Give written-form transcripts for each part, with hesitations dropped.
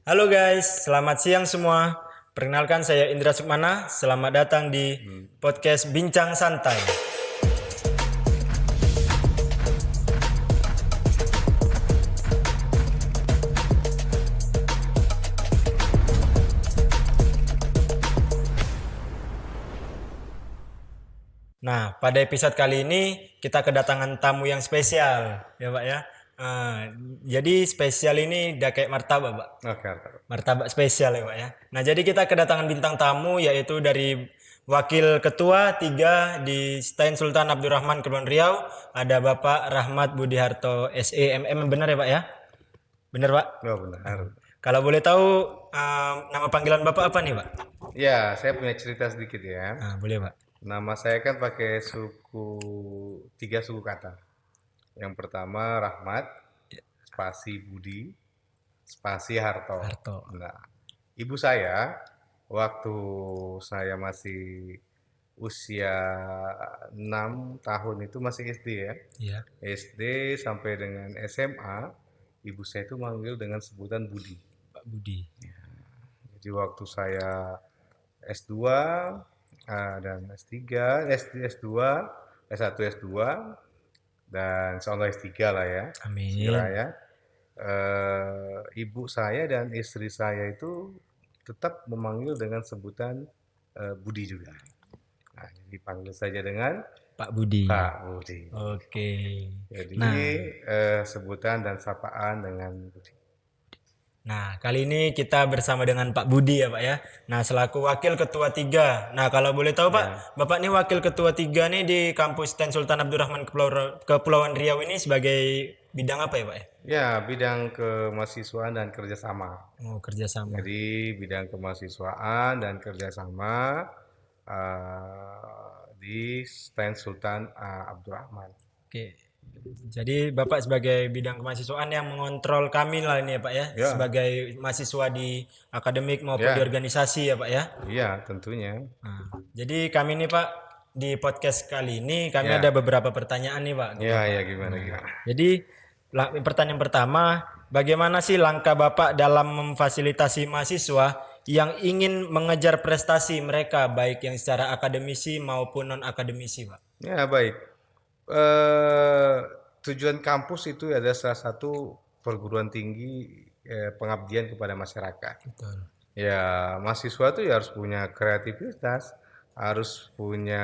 Halo guys, selamat siang semua. Perkenalkan saya Indra Sukmana. Selamat datang di podcast Bincang Santai. Nah, pada episode kali ini kita kedatangan tamu yang spesial, ya Pak ya. Jadi spesial ini udah kayak martabak, Pak. Oke, Martabak spesial ya Pak ya. Nah jadi kita kedatangan bintang tamu yaitu dari Wakil Ketua 3 di Stain Sultan Abdurrahman Kepulauan Riau. Ada Bapak Rahmat Budiharto SEMM, benar ya Pak ya? Benar Pak? oh benar. Kalau boleh tahu nama panggilan Bapak apa nih Pak? Ya, saya punya cerita sedikit ya. Boleh Pak. Nama saya kan pakai tiga suku kata. Yang pertama Rahmat, spasi Budi, spasi Harto. Harto. Nah, ibu saya waktu saya masih usia 6 tahun itu masih SD ya. Iya. SD sampai dengan SMA, ibu saya itu manggil dengan sebutan Budi. Pak Budi. Jadi waktu saya S2 dan S3, S2, S1, S2 dan insyaallah S3 lah ya. Amin. Segera ya. Ibu saya dan istri saya itu tetap memanggil dengan sebutan Budi juga. Nah, jadi panggil saja dengan Pak Budi. Pak Budi. Oke. Jadi Nah. sebutan dan sapaan dengan Budi. Nah, kali ini kita bersama dengan Pak Budi ya Pak ya. Nah, selaku Wakil Ketua 3. Nah, kalau boleh tahu Pak, Bapak ini Wakil Ketua 3 nih di kampus Stain Sultan Abdurrahman Kepulauan Riau ini sebagai bidang apa ya Pak ya? Ya, bidang kemahasiswaan dan kerjasama. Oh, kerjasama. Jadi bidang kemahasiswaan dan kerjasama di Stain Sultan Abdurrahman. Oke. Jadi Bapak sebagai bidang kemahasiswaan yang mengontrol kami lah ini ya Pak ya, Ya. sebagai mahasiswa di akademik maupun Ya. di organisasi ya Pak ya. Iya, tentunya. Nah, jadi kami nih Pak di podcast kali ini kami Ya. ada beberapa pertanyaan nih Pak. Ya, ya gimana gimana. Jadi pertanyaan pertama, bagaimana sih langkah Bapak dalam memfasilitasi mahasiswa yang ingin mengejar prestasi mereka baik yang secara akademisi maupun non akademisi Pak? Ya, baik. Tujuan kampus itu ada salah satu perguruan tinggi pengabdian kepada masyarakat. Betul. Ya, mahasiswa itu ya harus punya kreativitas, harus punya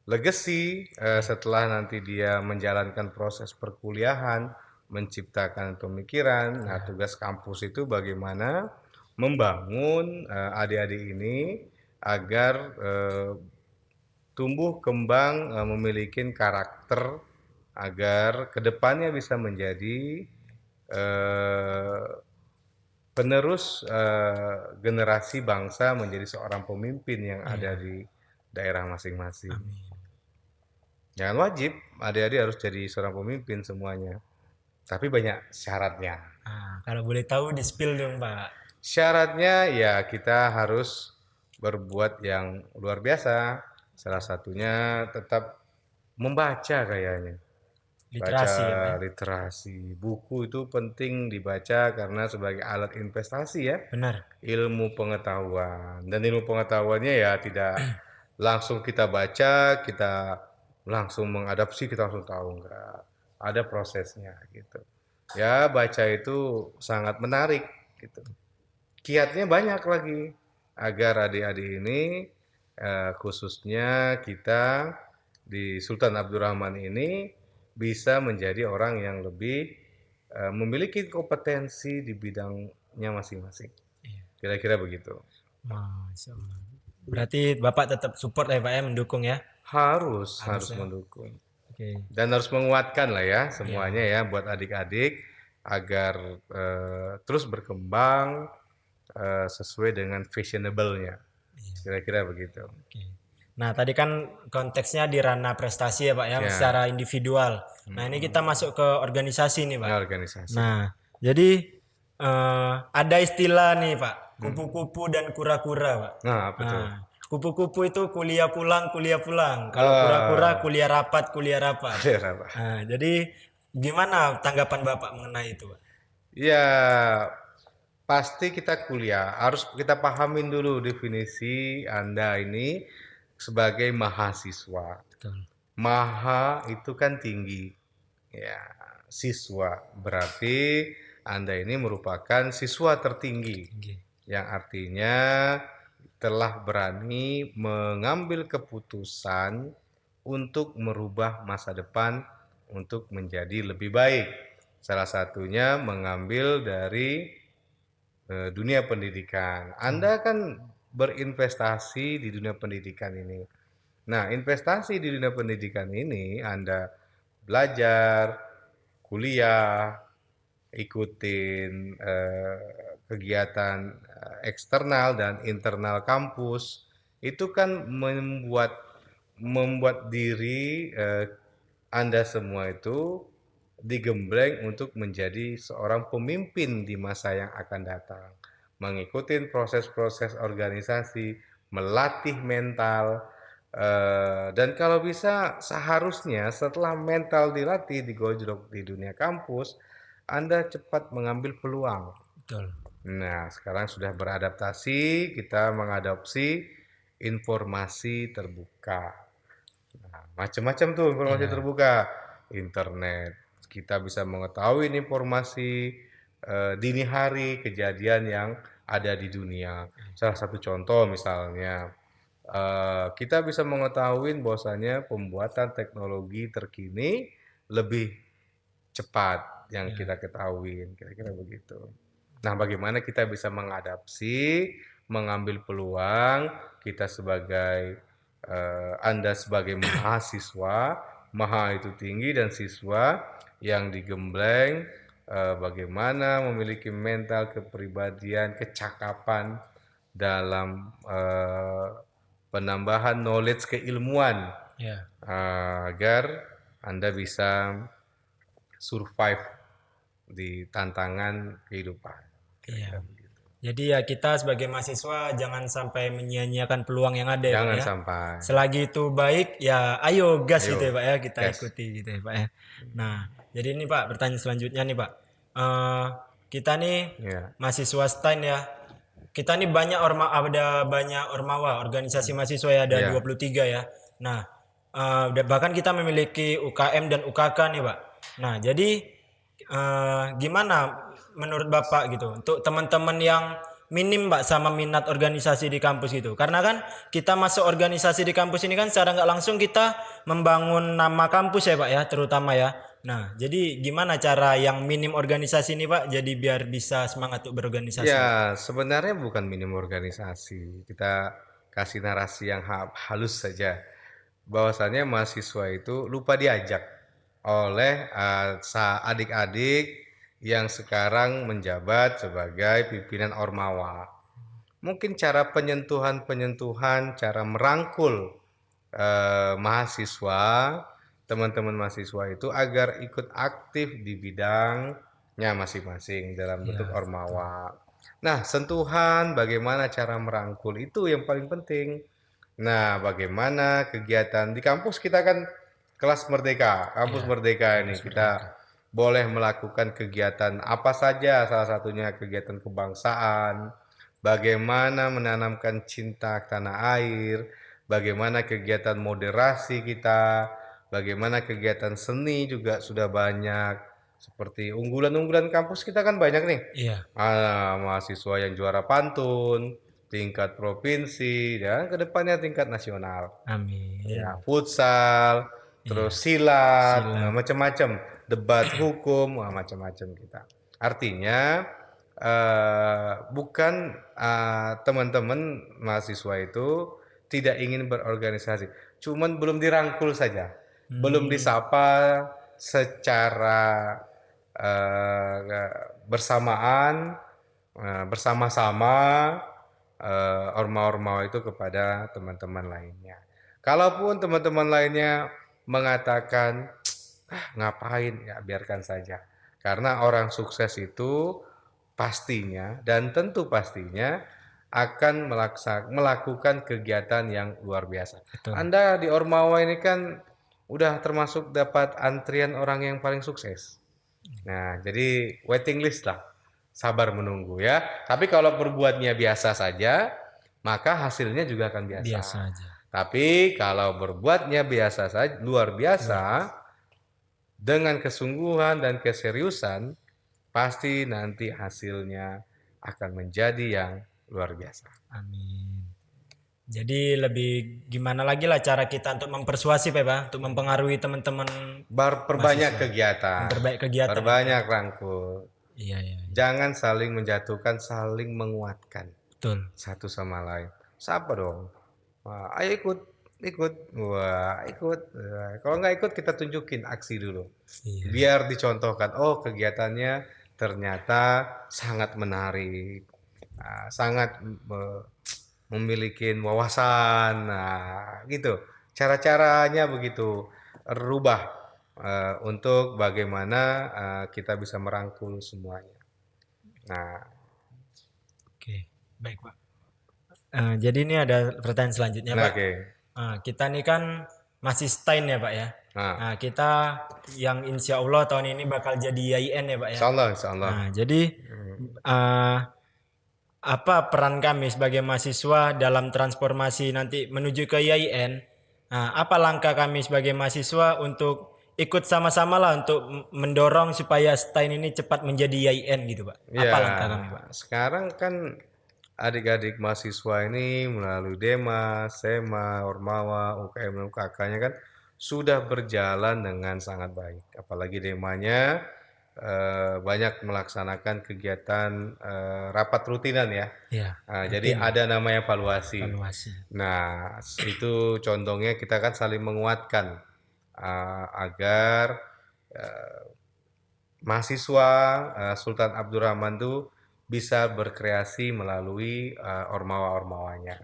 legacy setelah nanti dia menjalankan proses perkuliahan, menciptakan pemikiran. Nah, tugas kampus itu bagaimana membangun adik-adik ini agar tumbuh kembang memiliki karakter agar kedepannya bisa menjadi penerus generasi bangsa menjadi seorang pemimpin yang ada di daerah masing-masing. Jangan wajib adik-adik harus jadi seorang pemimpin semuanya, tapi banyak syaratnya. Kalau boleh tahu di spill dong Pak. Syaratnya ya kita harus berbuat yang luar biasa. Salah satunya tetap membaca kayaknya. Literasi ya Pak. Baca literasi. Buku itu penting dibaca karena sebagai alat investasi ya. Benar. Ilmu pengetahuan. Dan ilmu pengetahuannya ya tidak langsung kita baca, kita langsung mengadapsi, kita langsung tahu. Enggak. Ada prosesnya gitu. Ya baca itu sangat menarik gitu. Kiatnya banyak lagi agar adik-adik ini khususnya kita di Sultan Abdurrahman ini bisa menjadi orang yang lebih memiliki kompetensi di bidangnya masing-masing. Kira-kira begitu. Masya Allah. Berarti Bapak tetap support ya Pak ya, mendukung ya? Harus ya. mendukung. Oke. Dan harus menguatkan lah ya semuanya ya buat adik-adik agar terus berkembang sesuai dengan fashionable-nya. Kira-kira begitu. Oke. Nah, tadi kan konteksnya di ranah prestasi ya Pak ya, secara individual. Nah, ini kita masuk ke organisasi nih Pak. Ya, organisasi. Nah, jadi ada istilah nih Pak, kupu-kupu dan kura-kura Pak. Nah, betul. Kupu-kupu itu kuliah pulang. Kalau kura-kura kuliah rapat. Apa? Nah, jadi gimana tanggapan Bapak mengenai itu Pak? Ya, pasti kita kuliah, harus kita pahamin dulu definisi Anda ini sebagai mahasiswa. Betul. Maha itu kan tinggi, ya, siswa berarti Anda ini merupakan siswa tertinggi, Tinggi. yang artinya telah berani mengambil keputusan untuk merubah masa depan untuk menjadi lebih baik. Salah satunya mengambil dari dunia pendidikan. Anda kan berinvestasi di dunia pendidikan ini. Nah, investasi di dunia pendidikan ini Anda belajar, kuliah, ikutin kegiatan eksternal dan internal kampus, itu kan membuat diri Anda semua itu digembleng untuk menjadi seorang pemimpin di masa yang akan datang. Mengikuti proses-proses organisasi, melatih mental, dan kalau bisa seharusnya setelah mental dilatih, digojlok di dunia kampus, Anda cepat mengambil peluang. Betul. Nah, sekarang sudah beradaptasi, kita mengadopsi informasi terbuka. Nah, macam-macam tuh informasi Iya. terbuka. Internet, kita bisa mengetahui informasi dini hari kejadian yang ada di dunia. Salah satu contoh misalnya, kita bisa mengetahui bahwasanya pembuatan teknologi terkini lebih cepat yang Iya. kita ketahui, kira-kira begitu. Nah, bagaimana kita bisa mengadapsi, mengambil peluang, kita sebagai Anda sebagai mahasiswa, maha itu tinggi dan siswa yang digembleng, bagaimana memiliki mental, kepribadian, kecakapan dalam penambahan knowledge keilmuan, Iya. agar Anda bisa survive di tantangan kehidupan. Kira-kira Iya. begitu. Jadi ya kita sebagai mahasiswa jangan sampai menyia-nyiakan peluang yang ada ya Pak Jangan ya. sampai. Selagi itu baik ya ayo gas gitu Ayo, ya Pak ya, kita gas. ikuti gitu ya Pak ya. Nah, jadi ini Pak pertanyaan selanjutnya nih Pak. Eh, kita nih Ya, mahasiswa STAIN ya. Kita nih ada banyak ormawa, organisasi mahasiswa ya ada ya, 23 ya. Nah, bahkan kita memiliki UKM dan UKK nih Pak. Nah, jadi gimana menurut Bapak gitu untuk teman-teman yang minim Pak sama minat organisasi di kampus gitu. Karena kan kita masuk organisasi di kampus ini kan secara nggak langsung kita membangun nama kampus ya Pak ya, terutama ya. Nah, jadi gimana cara yang minim organisasi ini Pak jadi biar bisa semangat untuk berorganisasi Pak? ya. Sebenarnya bukan minim organisasi. Kita kasih narasi yang halus saja. Bahwasannya mahasiswa itu lupa diajak oleh adik-adik yang sekarang menjabat sebagai pimpinan ormawa. Mungkin cara penyentuhan-penyentuhan, cara merangkul mahasiswa, teman-teman mahasiswa itu agar ikut aktif di bidangnya masing-masing dalam bentuk Iya, betul. ormawa. Nah, sentuhan bagaimana cara merangkul itu yang paling penting. Nah, bagaimana kegiatan di kampus kita kan kelas merdeka, kampus Iya, merdeka ini kampus kita merdeka. boleh melakukan kegiatan apa saja, salah satunya kegiatan kebangsaan, bagaimana menanamkan cinta tanah air, bagaimana kegiatan moderasi kita, bagaimana kegiatan seni juga sudah banyak, seperti unggulan-unggulan kampus kita kan banyak nih. Iya, Mahasiswa yang juara pantun, tingkat provinsi, dan kedepannya tingkat nasional. Ya, amin. futsal, Iya, terus silat, nah, silat. macam-macam, debat hukum, wah, macam-macam kita. Artinya bukan teman-teman mahasiswa itu tidak ingin berorganisasi, cuman belum dirangkul saja, belum Hmm, disapa secara bersamaan, bersama-sama orma-orma itu kepada teman-teman lainnya. Kalaupun teman-teman lainnya mengatakan, ah, ngapain, ya biarkan saja. Karena orang sukses itu pastinya dan tentu pastinya akan melakukan kegiatan yang luar biasa. betul. Anda di Ormawa ini kan udah termasuk dapat antrian orang yang paling sukses. Nah, jadi waiting list lah. sabar menunggu ya. Tapi kalau berbuatnya biasa saja, maka hasilnya juga akan biasa. Biasa aja. Tapi kalau berbuatnya biasa saja, luar biasa, dengan kesungguhan dan keseriusan, pasti nanti hasilnya akan menjadi yang luar biasa. Amin. Jadi lebih gimana lagi lah cara kita untuk mempersuasi Pak, untuk mempengaruhi teman-teman Perbanyak mahasiswa. kegiatan, Memperbaik kegiatan ya, Pak, ya. perbanyak rangkul. Iya, iya, iya. Jangan saling menjatuhkan, saling menguatkan Betul. satu sama lain. Sapa dong? Wah, ayo ikut, ikut. Wah, ikut. Wah, kalau nggak ikut kita tunjukin aksi dulu. Iya. Biar dicontohkan, oh kegiatannya ternyata sangat menarik, sangat memiliki wawasan, nah gitu. Cara-caranya begitu, rubah untuk bagaimana kita bisa merangkul semuanya. Nah, Oke, baik Pak. Jadi ini ada pertanyaan selanjutnya Pak. oke. Kita nih kan masih stain ya Pak ya. Nah, Nah, kita yang insya Allah tahun ini bakal jadi YIN ya Pak ya. insya Allah, insya Allah. Nah, jadi apa peran kami sebagai mahasiswa dalam transformasi nanti menuju ke YIN? Nah, apa langkah kami sebagai mahasiswa untuk ikut sama-sama lah untuk mendorong supaya STAIN ini cepat menjadi YIN gitu Pak? Apa Ya, langkah kami Pak? sekarang kan adik-adik mahasiswa ini melalui Dema, Sema, Ormawa, UKM, dan UKK-nya kan sudah berjalan dengan sangat baik. Apalagi Demanya banyak melaksanakan kegiatan rapat rutinan ya. Ya, Jadi ada namanya evaluasi. evaluasi. Nah, itu condongnya kita kan saling menguatkan agar mahasiswa Sultan Abdurrahman itu bisa berkreasi melalui ormawa-ormawanya.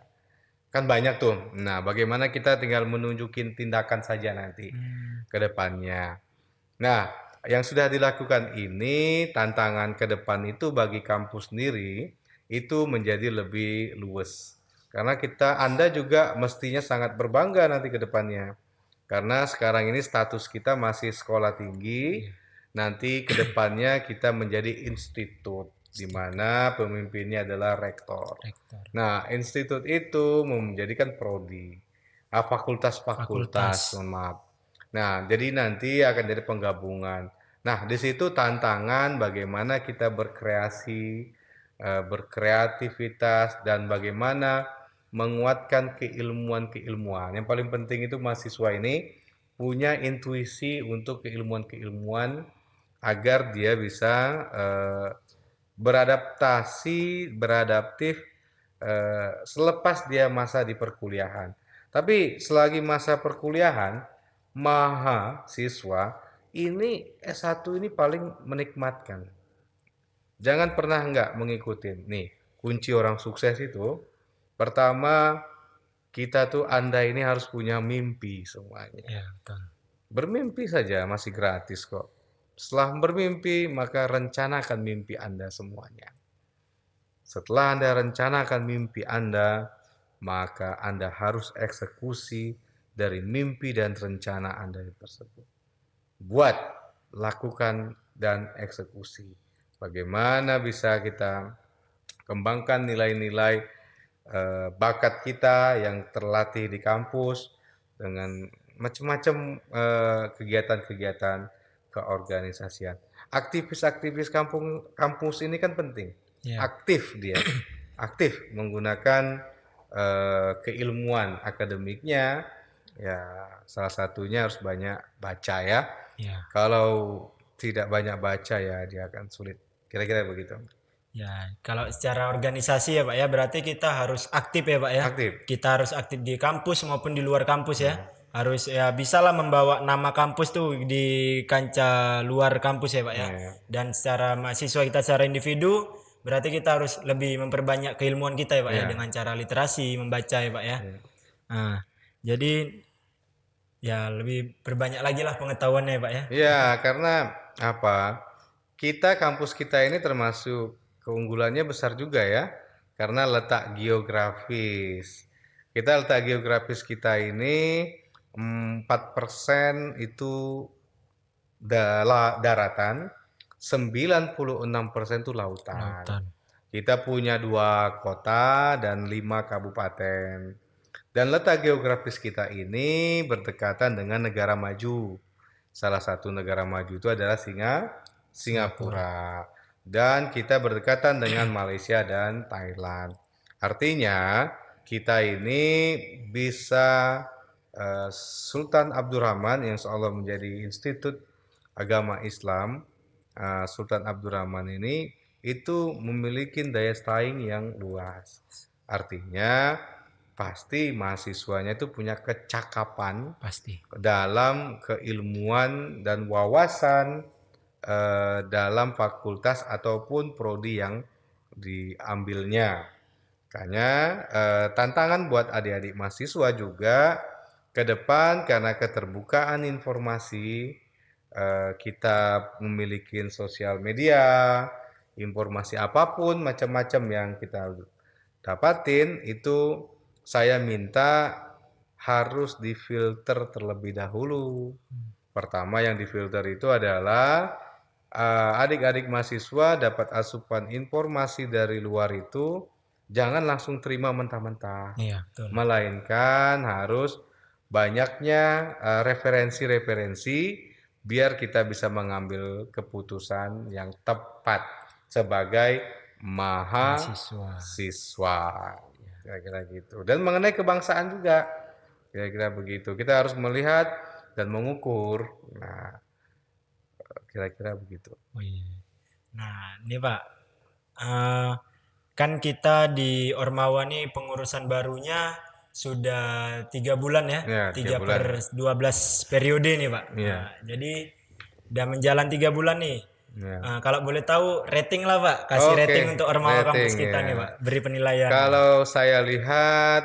Kan banyak tuh. Nah, bagaimana kita tinggal menunjukin tindakan saja nanti ke depannya. Nah, yang sudah dilakukan ini tantangan ke depan itu bagi kampus sendiri itu menjadi lebih luwes. Karena Anda juga mestinya sangat berbangga nanti ke depannya. Karena sekarang ini status kita masih sekolah tinggi, nanti ke depannya kita menjadi institut di mana pemimpinnya adalah rektor. Rektor. Nah, institut itu menjadikan prodi, fakultas-fakultas, mohon maaf. Nah, jadi nanti akan jadi penggabungan. Nah, di situ tantangan bagaimana kita berkreasi, berkreativitas, dan bagaimana menguatkan keilmuan-keilmuan. Yang paling penting itu mahasiswa ini punya intuisi untuk keilmuan-keilmuan agar dia bisa beradaptif selepas dia masa di perkuliahan. Tapi selagi masa perkuliahan, mahasiswa ini S1 ini paling menikmatkan. Jangan pernah nggak mengikuti. Nih, kunci orang sukses itu, pertama, kita tuh Anda ini harus punya mimpi semuanya. Ya, betul. Bermimpi saja masih gratis kok. Setelah bermimpi, maka rencanakan mimpi Anda semuanya. Setelah Anda rencanakan mimpi Anda, maka Anda harus eksekusi dari mimpi dan rencana Anda tersebut. Buat, lakukan, dan eksekusi. Bagaimana bisa kita kembangkan nilai-nilai bakat kita yang terlatih di kampus dengan macam-macam kegiatan-kegiatan keorganisasian. Aktivis-aktivis kampus ini kan penting. Ya. Aktif dia, aktif menggunakan keilmuan akademiknya. Ya, salah satunya harus banyak baca ya. Ya. Kalau tidak banyak baca ya dia akan sulit. Kira-kira begitu. Ya, kalau secara organisasi ya Pak ya, berarti kita harus aktif ya Pak ya. Aktif. Kita harus aktif di kampus maupun di luar kampus ya. Harus ya bisalah membawa nama kampus tuh di kancah luar kampus ya Pak ya. Ya. Dan secara mahasiswa kita secara individu, berarti kita harus lebih memperbanyak keilmuan kita ya Pak ya, dengan cara literasi, membaca ya Pak ya. Nah, jadi ya lebih berbanyak lagi lah pengetahuannya ya Pak ya. Ya, karena apa? Kampus kita ini termasuk keunggulannya besar juga ya, karena letak geografis. Letak geografis kita ini 4% itu daratan, 96% itu lautan. Lautan. Kita punya 2 kota dan 5 kabupaten. Dan letak geografis kita ini berdekatan dengan negara maju. Salah satu negara maju itu adalah Singapura. Dan kita berdekatan dengan Malaysia dan Thailand. Artinya kita ini bisa Sultan Abdurrahman yang seolah menjadi institut agama Islam, Sultan Abdurrahman ini itu memiliki daya saing yang luas. Artinya pasti mahasiswanya itu punya kecakapan Pasti. dalam keilmuan dan wawasan dalam fakultas ataupun prodi yang diambilnya. Makanya tantangan buat adik-adik mahasiswa juga ke depan karena keterbukaan informasi, kita memiliki sosial media, informasi apapun macam-macam yang kita dapatin itu saya minta harus difilter terlebih dahulu. Pertama yang difilter itu adalah adik-adik mahasiswa dapat asupan informasi dari luar itu jangan langsung terima mentah-mentah. Iya, betul. Melainkan harus banyaknya referensi-referensi biar kita bisa mengambil keputusan yang tepat sebagai mahasiswa. Kira-kira gitu. Dan mengenai kebangsaan juga, kira-kira begitu. Kita harus melihat dan mengukur. Nah, kira-kira begitu. Oh iya. Nah, ini Pak, kan kita di Ormawa nih pengurusan barunya sudah 3 bulan ya, Ya, 3 bulan. 3/12 periode nih Pak. Iya. Nah, jadi udah menjalan 3 bulan nih. Ya. Kalau boleh tahu rating lah Pak, kasih Oke, rating untuk Ormawa kampus rating, kita ya. nih Pak, beri penilaian. Kalau saya lihat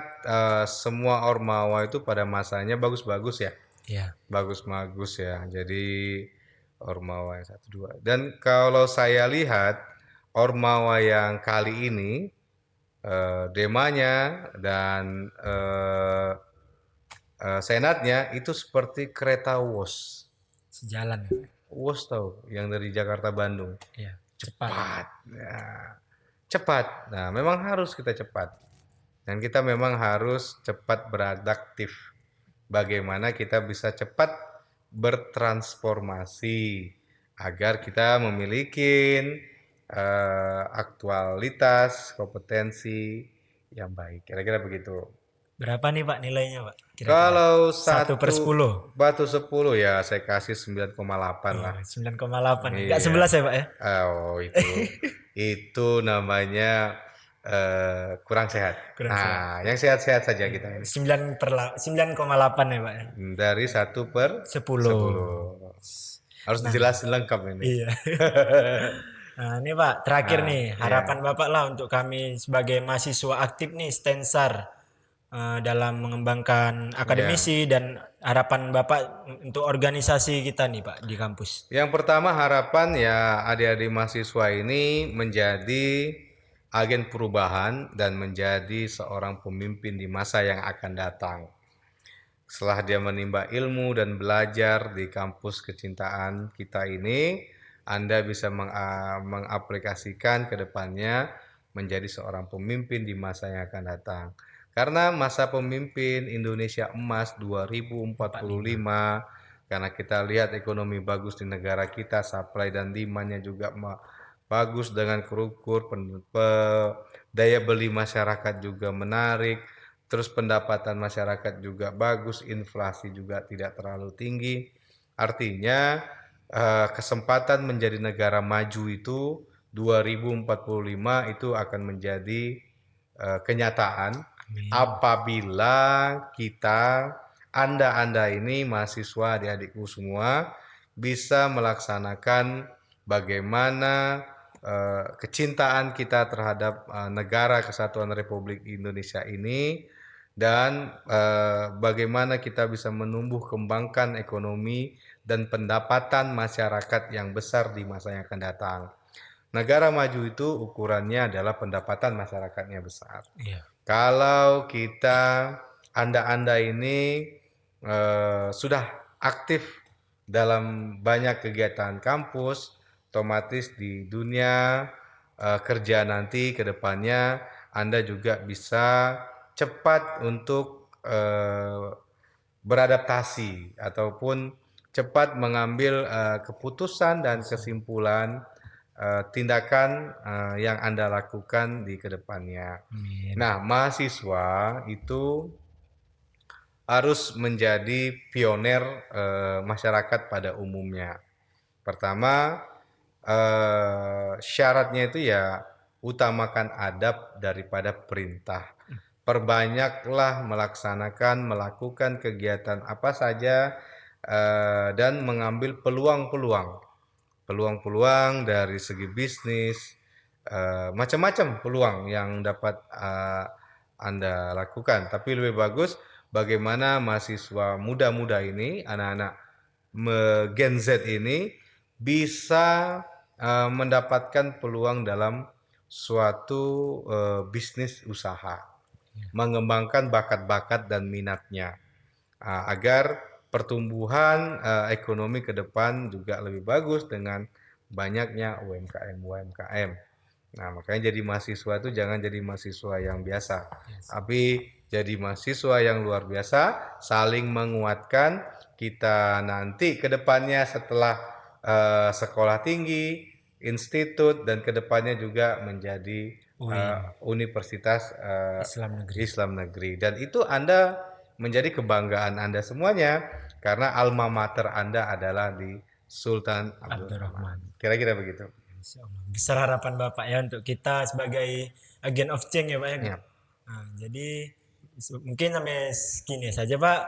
semua Ormawa itu pada masanya bagus-bagus ya. Iya. Bagus-bagus ya. Jadi Ormawa yang 1, 2. Dan kalau saya lihat Ormawa yang kali ini demanya dan senatnya itu seperti kereta WOS. Sejalan ya. WOS tahu yang dari Jakarta Bandung. Iya, Cepat. Ya. Cepat. Nah, memang harus kita cepat. Dan kita memang harus cepat beradaptif. Bagaimana kita bisa cepat bertransformasi agar kita memiliki aktualitas, kompetensi yang baik. Kira-kira begitu. Berapa nih Pak nilainya Pak? Kira-kira. Kalau 1/10. batu 10 ya saya kasih 9,8 lah. 9,8. Iya. Enggak 11 ya Pak ya? Oh, itu namanya kurang sehat. Kurang Nah, yang sehat-sehat saja kita ini. 9,8 ya Pak ya? Dari 1/10. 10. Harus dijelasin lengkap ini. Iya. Nah, ini Pak, terakhir nih, harapan Bapak lah untuk kami sebagai mahasiswa aktif nih, Stensar, dalam mengembangkan akademisi dan harapan Bapak untuk organisasi kita nih Pak di kampus. Yang pertama harapan ya adik-adik mahasiswa ini menjadi agen perubahan dan menjadi seorang pemimpin di masa yang akan datang. Setelah dia menimba ilmu dan belajar di kampus kecintaan kita ini, Anda bisa mengaplikasikan ke depannya menjadi seorang pemimpin di masa yang akan datang. Karena masa pemimpin Indonesia Emas 2045, karena kita lihat ekonomi bagus di negara kita, supply dan demand-nya juga bagus dengan kerukur, daya beli masyarakat juga menarik, terus pendapatan masyarakat juga bagus, inflasi juga tidak terlalu tinggi. Artinya kesempatan menjadi negara maju itu 2045 itu akan menjadi kenyataan. Apabila kita, Anda ini mahasiswa, adik-adikku semua bisa melaksanakan bagaimana kecintaan kita terhadap negara Kesatuan Republik Indonesia ini dan bagaimana kita bisa menumbuh kembangkan ekonomi dan pendapatan masyarakat yang besar di masa yang akan datang. Negara maju itu ukurannya adalah pendapatan masyarakatnya besar. Iya. Kalau Anda ini sudah aktif dalam banyak kegiatan kampus, otomatis di dunia kerja nanti ke depannya Anda juga bisa cepat untuk beradaptasi ataupun cepat mengambil keputusan dan kesimpulan tindakan yang Anda lakukan di kedepannya. Amin. Nah, mahasiswa itu harus menjadi pioner masyarakat pada umumnya. Pertama, syaratnya itu ya utamakan adab daripada perintah. Perbanyaklah melakukan kegiatan apa saja dan mengambil peluang-peluang dari segi bisnis, macam-macam peluang yang dapat Anda lakukan. Tapi lebih bagus bagaimana mahasiswa muda-muda ini, anak-anak Gen Z ini bisa mendapatkan peluang dalam suatu bisnis usaha, mengembangkan bakat-bakat dan minatnya agar pertumbuhan ekonomi ke depan juga lebih bagus dengan banyaknya UMKM. Nah, makanya jadi mahasiswa itu jangan jadi mahasiswa yang biasa, tapi jadi mahasiswa yang luar biasa, saling menguatkan kita nanti ke depannya setelah sekolah tinggi, institut, dan ke depannya juga menjadi universitas Islam negeri. Dan itu Anda menjadi kebanggaan Anda semuanya karena alma mater Anda adalah di Sultan Abdurrahman. Kira-kira begitu. Insyaallah. Besar harapan Bapak ya untuk kita sebagai agent of change ya Pak ya. Ya. Nah, jadi mungkin sampai segini saja Pak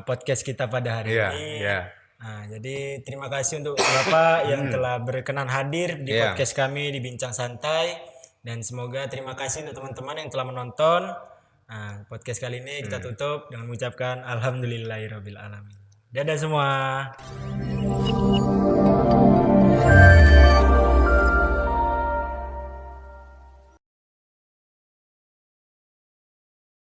podcast kita pada hari Iya, ini. iya. Nah, jadi terima kasih untuk Bapak yang telah berkenan hadir di Iya. podcast kami di Bincang Santai, dan semoga terima kasih untuk teman-teman yang telah menonton. Nah, podcast kali ini kita tutup dengan mengucapkan alhamdulillahirabbil alamin. Dadah semua.